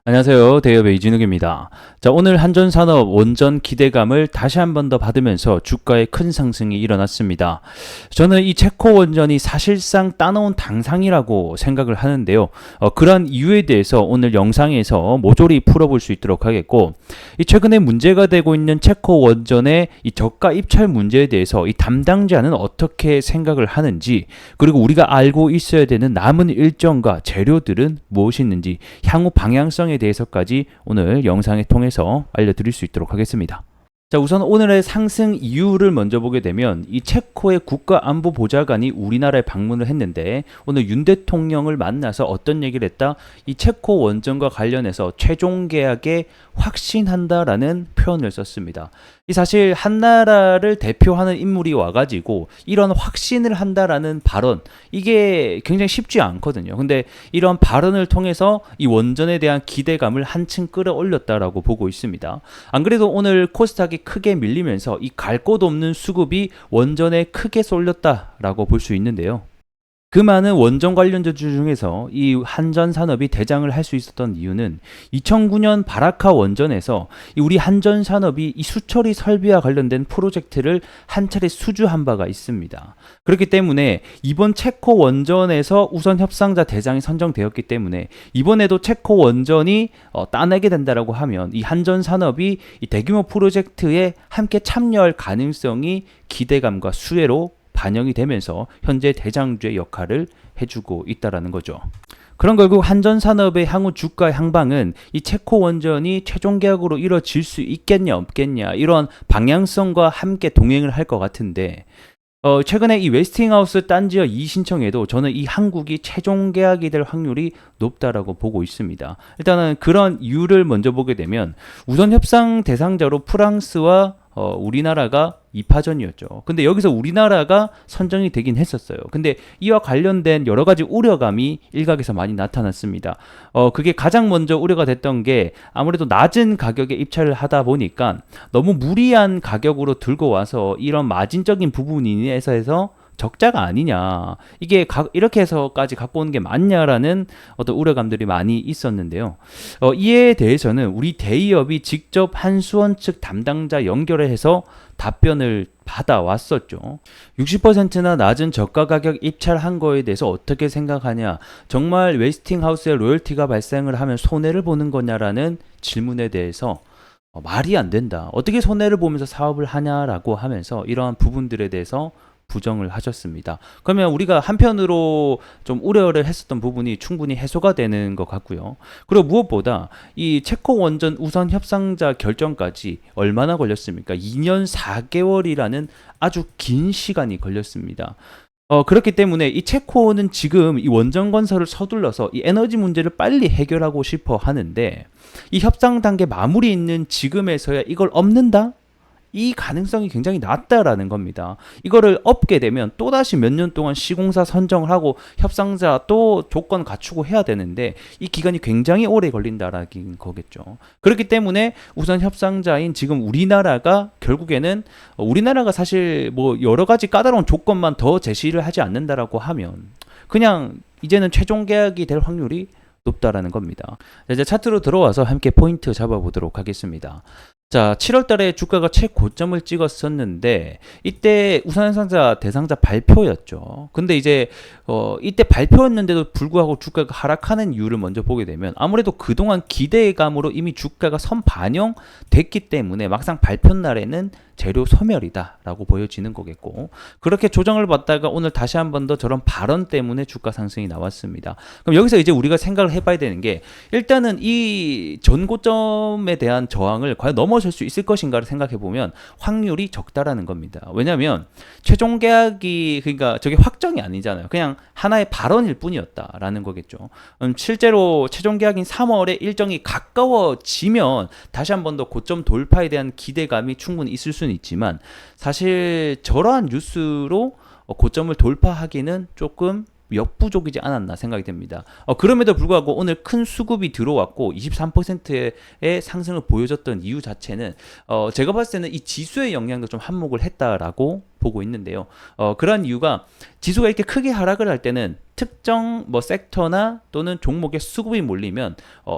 안녕하세요. 대여의 이진욱입니다. 자, 오늘 한전산업 원전 기대감을 다시 한 번 더 받으면서 주가에 큰 상승이 일어났습니다. 저는 이 체코 원전이 사실상 따놓은 당상이라고 생각을 하는데요. 그러한 이유에 대해서 오늘 영상에서 모조리 풀어볼 수 있도록 하겠고, 이 최근에 문제가 되고 있는 체코 원전의 이 저가 입찰 문제에 대해서 이 담당자는 어떻게 생각을 하는지, 그리고 우리가 알고 있어야 되는 남은 일정과 재료들은 무엇이 있는지, 향후 방향성에 대해서까지 오늘 영상을 통해서 알려드릴 수 있도록 하겠습니다. 자, 우선 오늘의 상승 이유를 먼저 보게 되면 이 체코의 국가안보보좌관이 우리나라에 방문을 했는데 오늘 윤 대통령을 만나서 어떤 얘기를 했다? 이 체코 원전과 관련해서 최종 계약에 확신한다라는 표현을 썼습니다. 이 사실 한 나라를 대표하는 인물이 와가지고 이런 확신을 한다라는 발언, 이게 굉장히 쉽지 않거든요. 근데 이런 발언을 통해서 이 원전에 대한 기대감을 한층 끌어올렸다라고 보고 있습니다. 안 그래도 오늘 코스닥이 크게 밀리면서 이 갈 곳 없는 수급이 원전에 크게 쏠렸다라고 볼 수 있는데요. 그 많은 원전 관련주주 중에서 이 한전산업이 대장을 할 수 있었던 이유는 2009년 바라카 원전에서 우리 한전산업이 이 수처리 설비와 관련된 프로젝트를 한 차례 수주한 바가 있습니다. 그렇기 때문에 이번 체코 원전에서 우선 협상자 대장이 선정되었기 때문에 이번에도 체코 원전이 따내게 된다라고 하면 이 한전산업이 이 대규모 프로젝트에 함께 참여할 가능성이 기대감과 수혜로 반영이 되면서 현재 대장주의 역할을 해주고 있다라는 거죠. 그런 결국 한전산업의 향후 주가 향방은 이 체코 원전이 최종 계약으로 이뤄질 수 있겠냐 없겠냐 이런 방향성과 함께 동행을 할 것 같은데 최근에 이 웨스팅하우스 딴지어 이신청에도 저는 이 한국이 최종 계약이 될 확률이 높다라고 보고 있습니다. 일단은 그런 이유를 먼저 보게 되면 우선 협상 대상자로 프랑스와 우리나라가 2파전이었죠. 근데 여기서 우리나라가 선정이 되긴 했었어요. 근데 이와 관련된 여러 가지 우려감이 일각에서 많이 나타났습니다. 그게 가장 먼저 우려가 됐던 게 아무래도 낮은 가격에 입찰을 하다 보니까 너무 무리한 가격으로 들고 와서 이런 마진적인 부분이 해서 적자가 아니냐, 이게 이렇게 해서까지 갖고 오는 게 맞냐라는 어떤 우려감들이 많이 있었는데요. 이에 대해서는 우리 대기업이 직접 한수원 측 담당자 연결을 해서 답변을 받아왔었죠. 60%나 낮은 저가 가격 입찰한 거에 대해서 어떻게 생각하냐, 정말 웨스팅하우스의 로열티가 발생을 하면 손해를 보는 거냐라는 질문에 대해서 말이 안 된다, 어떻게 손해를 보면서 사업을 하냐라고 하면서 이러한 부분들에 대해서 부정을 하셨습니다. 그러면 우리가 한편으로 좀 우려를 했었던 부분이 충분히 해소가 되는 것 같고요. 그리고 무엇보다 이 체코 원전 우선 협상자 결정까지 얼마나 걸렸습니까? 2년 4개월이라는 아주 긴 시간이 걸렸습니다. 그렇기 때문에 이 체코는 지금 이 원전 건설을 서둘러서 이 에너지 문제를 빨리 해결하고 싶어 하는데 이 협상 단계 마무리 있는 지금에서야 이걸 없는다? 이 가능성이 굉장히 낮다라는 겁니다. 이거를 업게 되면 또다시 몇 년 동안 시공사 선정을 하고 협상자 또 조건 갖추고 해야 되는데 이 기간이 굉장히 오래 걸린다라는 거겠죠. 그렇기 때문에 우선 협상자인 지금 우리나라가 결국에는 우리나라가 사실 뭐 여러 가지 까다로운 조건만 더 제시를 하지 않는다라고 하면 그냥 이제는 최종 계약이 될 확률이 높다라는 겁니다. 이제 차트로 들어와서 함께 포인트 잡아보도록 하겠습니다. 자, 7월 달에 주가가 최고점을 찍었었는데 이때 우선상자 대상자 발표였죠. 근데 이제 이때 발표였는데도 불구하고 주가가 하락하는 이유를 먼저 보게 되면 아무래도 그동안 기대감으로 이미 주가가 선반영됐기 때문에 막상 발표 날에는 재료 소멸이다라고 보여지는 거겠고, 그렇게 조정을 받다가 오늘 다시 한 번 더 저런 발언 때문에 주가 상승이 나왔습니다. 그럼 여기서 이제 우리가 생각을 해봐야 되는 게 일단은 이 전고점에 대한 저항을 과연 넘어설 수 있을 것인가를 생각해 보면 확률이 적다라는 겁니다. 왜냐하면 최종 계약이 그러니까 저게 확정이 아니잖아요. 그냥 하나의 발언일 뿐이었다라는 거겠죠. 실제로 최종 계약인 3월에 일정이 가까워지면 다시 한 번 더 고점 돌파에 대한 기대감이 충분히 있을 수는 있지만 사실 저러한 뉴스로 고점을 돌파하기는 조금 역부족이지 않았나 생각이 됩니다. 그럼에도 불구하고 오늘 큰 수급이 들어왔고 23%의 상승을 보여줬던 이유 자체는 제가 봤을 때는 이 지수의 영향도 좀 한몫을 했다라고 보고 있는데요. 그런 이유가 지수가 이렇게 크게 하락을 할 때는 특정 뭐 섹터나 또는 종목에 수급이 몰리면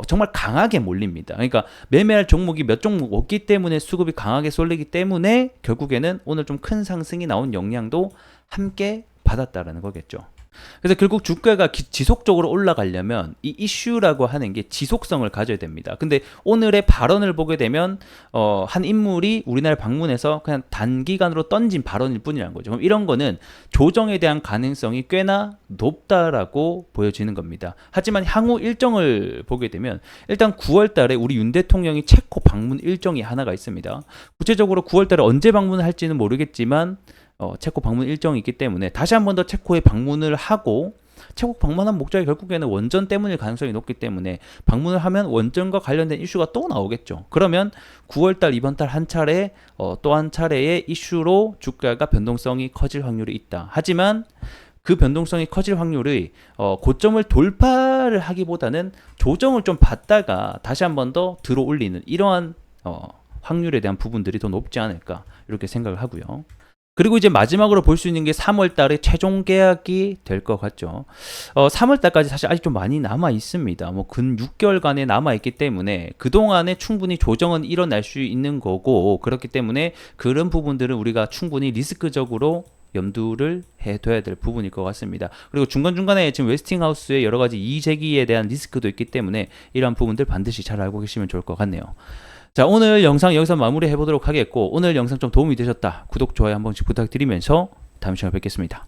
정말 강하게 몰립니다. 그러니까 매매할 종목이 몇 종목 없기 때문에 수급이 강하게 쏠리기 때문에 결국에는 오늘 좀 큰 상승이 나온 영향도 함께 받았다라는 거겠죠. 그래서 결국 주가가 지속적으로 올라가려면 이 이슈라고 하는 게 지속성을 가져야 됩니다. 근데 오늘의 발언을 보게 되면 한 인물이 우리나라 방문해서 그냥 단기간으로 던진 발언일 뿐이라는 거죠. 그럼 이런 거는 조정에 대한 가능성이 꽤나 높다라고 보여지는 겁니다. 하지만 향후 일정을 보게 되면 일단 9월 달에 우리 윤 대통령이 체코 방문 일정이 하나가 있습니다. 구체적으로 9월 달에 언제 방문을 할지는 모르겠지만 체코 방문 일정이 있기 때문에 다시 한 번 더 체코에 방문을 하고 체코 방문한 목적이 결국에는 원전 때문일 가능성이 높기 때문에 방문을 하면 원전과 관련된 이슈가 또 나오겠죠. 그러면 9월달 이번 달 한 차례 또 한 차례의 이슈로 주가가 변동성이 커질 확률이 있다. 하지만 그 변동성이 커질 확률이 고점을 돌파를 하기보다는 조정을 좀 받다가 다시 한 번 더 들어 올리는 이러한 확률에 대한 부분들이 더 높지 않을까 이렇게 생각을 하고요. 그리고 이제 마지막으로 볼 수 있는 게 3월 달에 최종 계약이 될 것 같죠. 3월 달까지 사실 아직 좀 많이 남아 있습니다. 뭐 근 6개월간에 남아 있기 때문에 그동안에 충분히 조정은 일어날 수 있는 거고, 그렇기 때문에 그런 부분들은 우리가 충분히 리스크적으로 염두를 해둬야 될 부분일 것 같습니다. 그리고 중간중간에 지금 웨스팅하우스의 여러 가지 이의제기에 대한 리스크도 있기 때문에 이러한 부분들 반드시 잘 알고 계시면 좋을 것 같네요. 자, 오늘 영상 여기서 마무리해 보도록 하겠고, 오늘 영상 좀 도움이 되셨다, 구독, 좋아요 한 번씩 부탁드리면서 다음 시간에 뵙겠습니다.